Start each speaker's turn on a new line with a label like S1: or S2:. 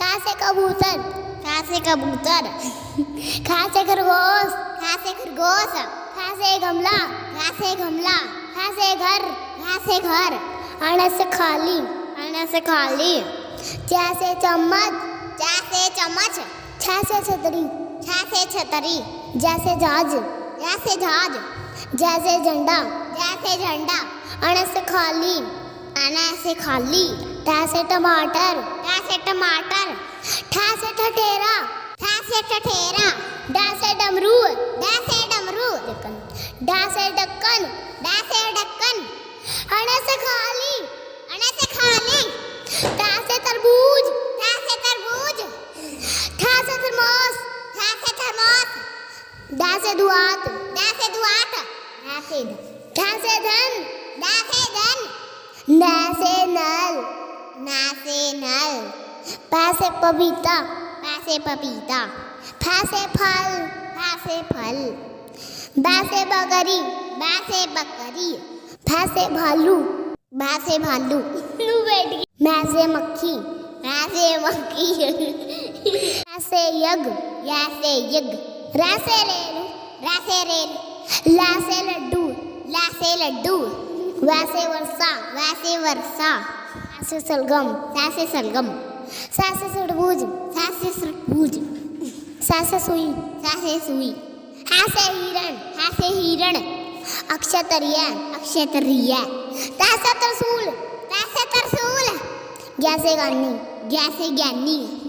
S1: खा से कबूतर, खा से कबूतर। खा से खरगोश, खा से खरगोश। खा से गमला, खा से गमला। खा से घर, खा से घर। अण से खाली, अण से खाली। चा से चम्मच, चा से चम्मच। छा से छतरी, छा से छतरी। जा से जहाज, जा से जहाज। जा से झंडा, जा से झंडा। अण से खाली, अण से खाली। टा से टमाटर, टा से टमाटर। ठा से ठठेरा, ठा से ठठेरा। डा से डमरू, डा से डमरू। डा से ढक्कन, डा से ढक्कन। अण से खाली, अण से खाली। ता से तरबूज, ता से तरबूज। ठा से थर्मोस, ठा से थर्मोस। डा से दुआत, डा से दुआत। ठा से धन, डा से धन। ना से नल, ना से नल। पा से पपीता, पा से पपीता। फा से फल, फा से फल। बा से बकरी, बा से बकरी। फा से भालू, बा से भालू। मैं से मक्खी, मैं से मक्खी। या से यज्ञ, या से यज्ञ। रा से रेल, रा से रेल। ला से लड्डू, ला से लड्डू। वा से वर्षा, वा से वर्षा। सा से सलगम, सा से सलगम। सा से सड़बूज, सा से सड़बूज। सा से सुई, सा से सुई। हा से हिरण, हा से हिरण। अक्षतरिया, अक्षतरिया। ता से तरसूल, ता से तरसूल। ज्ञा से ज्ञानी, ज्ञा से ज्ञानी।